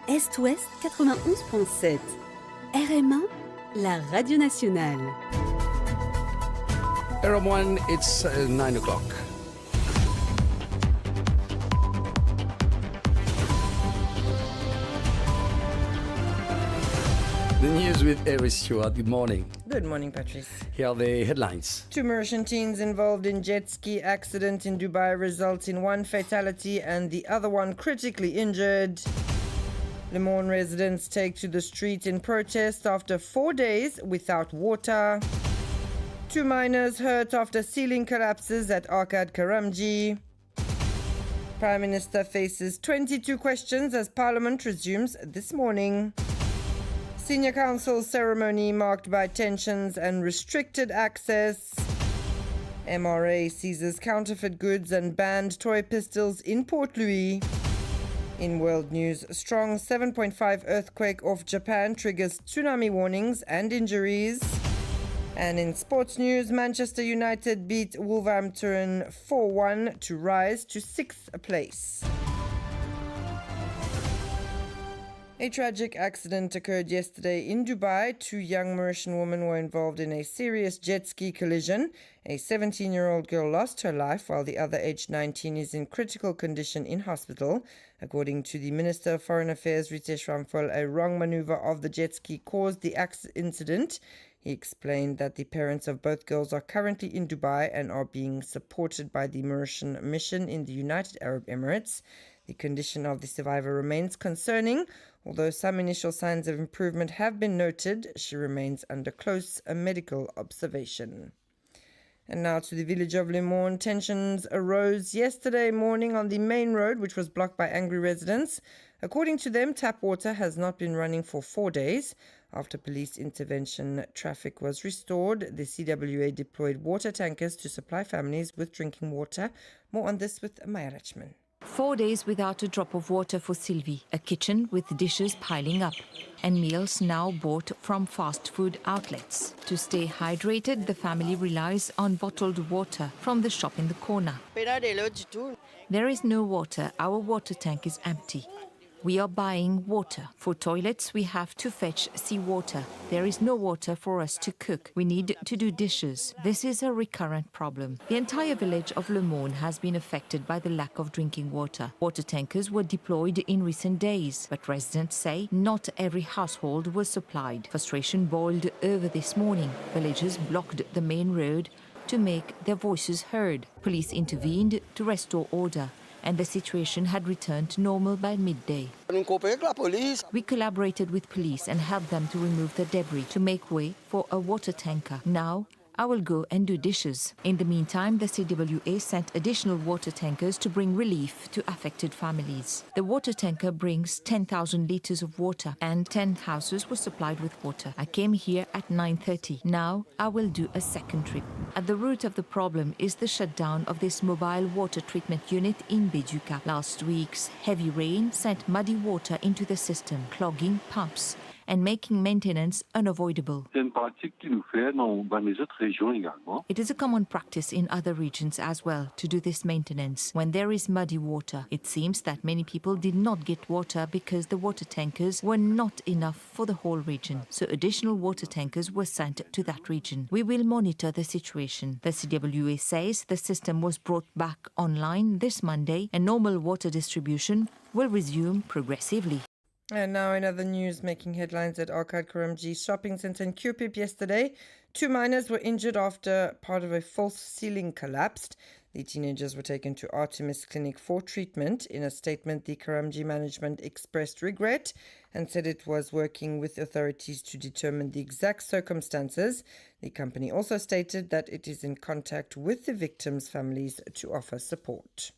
Est-Ouest 91.7. RM1, la radio nationale. RM1, it's 9 o'clock. The news with Eris Stewart. Good morning. Good morning, Patrice. Here are the headlines. 2 Mauritian teens involved in jet ski accident in Dubai results in 1 fatality and the other one critically injured. Le Mans residents take to the street in protest after 4 days without water. 2 miners hurt after ceiling collapses at Arcade Karamji. Prime Minister faces 22 questions as Parliament resumes this morning. Senior Council ceremony marked by tensions and restricted access. MRA seizes counterfeit goods and banned toy pistols in Port Louis. In world news, strong 7.5 earthquake off Japan triggers tsunami warnings and injuries. And in sports news, Manchester United beat Wolverhampton 4-1 to rise to 6th place. A tragic accident occurred yesterday in Dubai. 2 young Mauritian women were involved in a serious jet ski collision. A 17-year-old girl lost her life while the other, aged 19, is in critical condition in hospital. According to the Minister of Foreign Affairs, Ritesh Ramphal, a wrong maneuver of the jet ski caused the incident. He explained that the parents of both girls are currently in Dubai and are being supported by the Mauritian mission in the United Arab Emirates. The condition of the survivor remains concerning. Although some initial signs of improvement have been noted, she remains under close medical observation. And now to the village of Le Mans. Tensions arose yesterday morning on the main road, which was blocked by angry residents. According to them, tap water has not been running for 4 days. After police intervention, traffic was restored. The CWA deployed water tankers to supply families with drinking water. More on this with Maya Rachman. 4 days without a drop of water for Sylvie, a kitchen with dishes piling up, and meals now bought from fast food outlets. To stay hydrated, the family relies on bottled water from the shop in the corner. There is no water. Our water tank is empty. We are buying water. For toilets, we have to fetch seawater. There is no water for us to cook. We need to do dishes. This is a recurrent problem. The entire village of Le Mans has been affected by the lack of drinking water. Water tankers were deployed in recent days, but residents say not every household was supplied. Frustration boiled over this morning. Villagers blocked the main road to make their voices heard. Police intervened to restore order, and the situation had returned to normal by midday. We collaborated with police and helped them to remove the debris to make way for a water tanker. Now, I will go and do dishes. In the meantime, the CWA sent additional water tankers to bring relief to affected families. The water tanker brings 10,000 litres of water and 10 houses were supplied with water. I came here at 9:30. Now I will do a second trip. At the root of the problem is the shutdown of this mobile water treatment unit in Beduca. Last week's heavy rain sent muddy water into the system, clogging pumps and making maintenance unavoidable. It is a common practice in other regions as well to do this maintenance when there is muddy water. It seems that many people did not get water because the water tankers were not enough for the whole region. So additional water tankers were sent to that region. We will monitor the situation. The CWA says the system was brought back online this Monday and normal water distribution will resume progressively. And now in other news, making headlines at Arcade Karamji shopping centre in Cupip yesterday. 2 miners were injured after part of a false ceiling collapsed. The teenagers were taken to Artemis Clinic for treatment. In a statement, the Karamji management expressed regret and said it was working with authorities to determine the exact circumstances. The company also stated that it is in contact with the victims' families to offer support.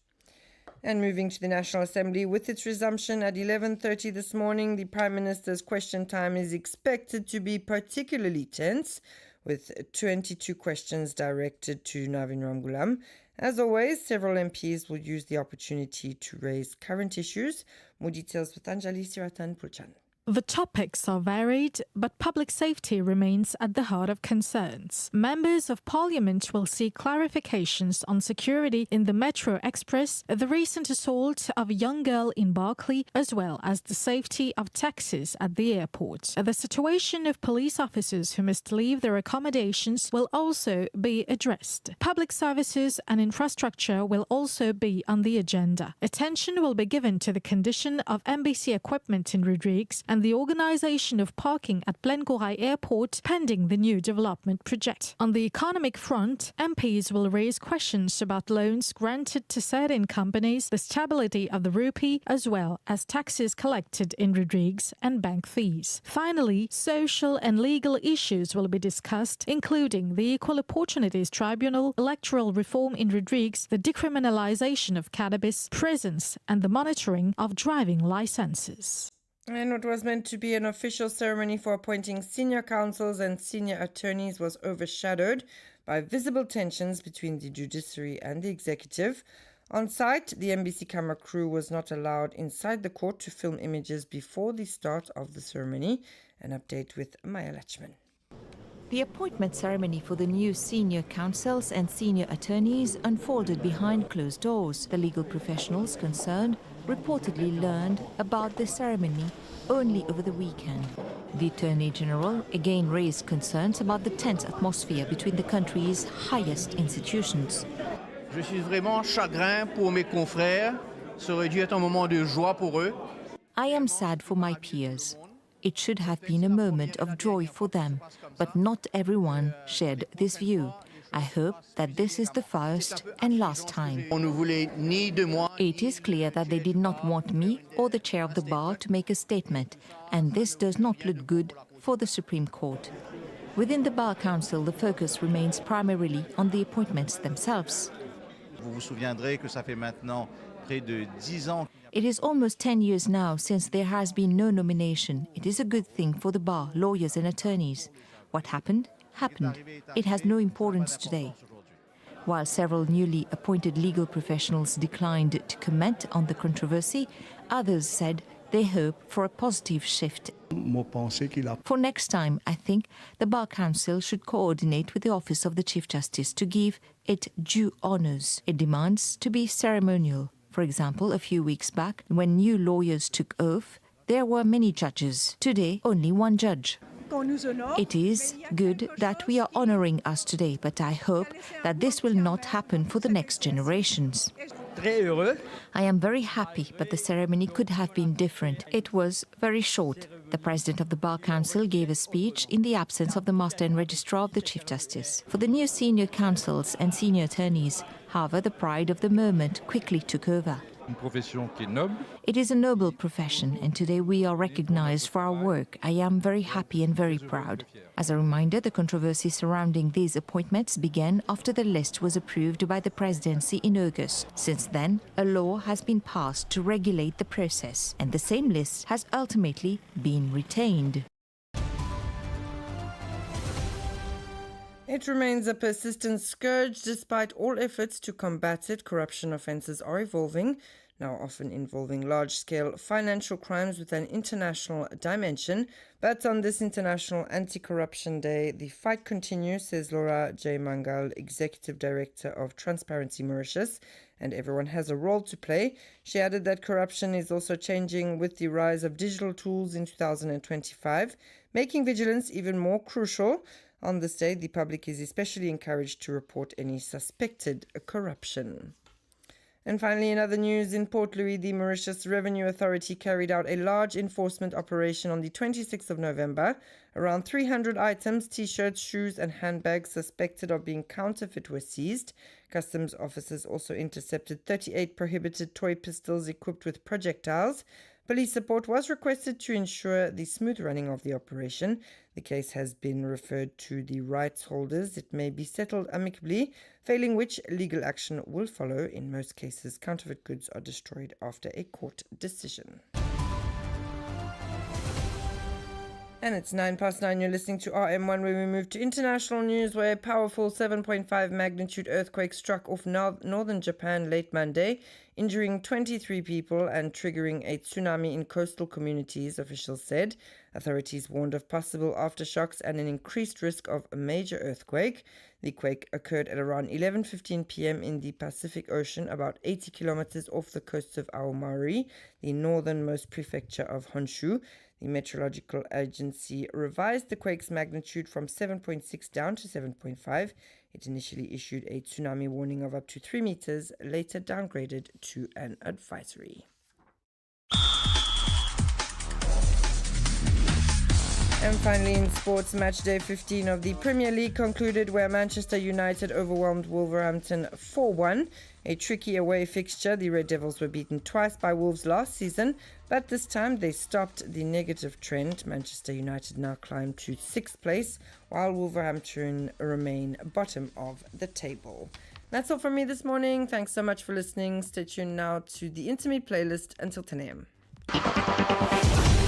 And moving to the National Assembly, with its resumption at 11:30 this morning, the Prime Minister's question time is expected to be particularly tense, with 22 questions directed to Navin Ramgoolam. As always, several MPs will use the opportunity to raise current issues. More details with Anjali Siratan Pulchan. The topics are varied, but public safety remains at the heart of concerns. Members of Parliament will seek clarifications on security in the Metro Express, the recent assault of a young girl in Berkeley, as well as the safety of taxis at the airport. The situation of police officers who must leave their accommodations will also be addressed. Public services and infrastructure will also be on the agenda. Attention will be given to the condition of embassy equipment in Rodrigues and the organisation of parking at Plenkorai Airport pending the new development project. On the economic front, MPs will raise questions about loans granted to certain companies, the stability of the rupee, as well as taxes collected in Rodrigues and bank fees. Finally, social and legal issues will be discussed, including the Equal Opportunities Tribunal, electoral reform in Rodrigues, the decriminalisation of cannabis, prisons, and the monitoring of driving licenses. And what was meant to be an official ceremony for appointing senior counsels and senior attorneys was overshadowed by visible tensions between the judiciary and the executive. On site, the NBC camera crew was not allowed inside the court to film images before the start of the ceremony. An update with Maya Lachman. The appointment ceremony for the new senior counsels and senior attorneys unfolded behind closed doors. The legal professionals concerned reportedly learned about the ceremony only over the weekend. The Attorney General again raised concerns about the tense atmosphere between the country's highest institutions. Je suis vraiment chagrin pour mes confrères. Ça aurait dû être un moment de joie pour eux. I am sad for my peers. It should have been a moment of joy for them, but not everyone shared this view. I hope that this is the first and last time. On ne voulait ni de moi. It is clear that they did not want me or the chair of the bar to make a statement, and this does not look good for the Supreme Court. Within the Bar Council, the focus remains primarily on the appointments themselves. Vous vous souviendrez que ça fait maintenant près de 10 ans. It is almost 10 years now since there has been no nomination. It is a good thing for the bar, lawyers and attorneys. What happened, happened. It has no importance today. While several newly appointed legal professionals declined to comment on the controversy, others said they hope for a positive shift. For next time, I think the Bar Council should coordinate with the Office of the Chief Justice to give it due honours. It demands to be ceremonial. For example, a few weeks back, when new lawyers took oath, there were many judges. Today, only one judge. It is good that we are honouring us today, but I hope that this will not happen for the next generations. I am very happy, but the ceremony could have been different. It was very short. The President of the Bar Council gave a speech in the absence of the Master and Registrar of the Chief Justice. For the new senior counsels and senior attorneys, however, the pride of the moment quickly took over. It is a noble profession, and today we are recognized for our work. I am very happy and very proud. As a reminder, the controversy surrounding these appointments began after the list was approved by the presidency in August. Since then, a law has been passed to regulate the process, and the same list has ultimately been retained. It remains a persistent scourge despite all efforts to combat it. Corruption offences are evolving, now often involving large-scale financial crimes with an international dimension. But on this International Anti-Corruption Day, the fight continues, says Laura J. Mangal, Executive Director of Transparency Mauritius, and everyone has a role to play. She added that corruption is also changing with the rise of digital tools in 2025, making vigilance even more crucial. On this day, the public is especially encouraged to report any suspected corruption. And finally, in other news, in Port Louis, the Mauritius Revenue Authority carried out a large enforcement operation on the 26th of November. Around 300 items, t-shirts, shoes and handbags suspected of being counterfeit were seized. Customs officers also intercepted 38 prohibited toy pistols equipped with projectiles. Police support was requested to ensure the smooth running of the operation. The case has been referred to the rights holders. It may be settled amicably, failing which legal action will follow. In most cases, counterfeit goods are destroyed after a court decision. And it's 9:09. You're listening to RM1, where we move to international news, where a powerful 7.5 magnitude earthquake struck off northern Japan late Monday. injuring 23 people and triggering a tsunami in coastal communities, officials said. Authorities warned of possible aftershocks and an increased risk of a major earthquake. The quake occurred at around 11:15 p.m. in the Pacific Ocean, about 80 kilometers off the coast of Aomori, the northernmost prefecture of Honshu. The meteorological agency revised the quake's magnitude from 7.6 down to 7.5. It initially issued a tsunami warning of up to 3 meters, later downgraded to an advisory. And finally, in sports, match day 15 of the Premier League concluded where Manchester United overwhelmed Wolverhampton 4-1. A tricky away fixture. The Red Devils were beaten twice by Wolves last season, but this time they stopped the negative trend. Manchester United now climb to 6th place, while Wolverhampton remain bottom of the table. That's all from me this morning. Thanks so much for listening. Stay tuned now to the Intimate playlist until 10 a.m.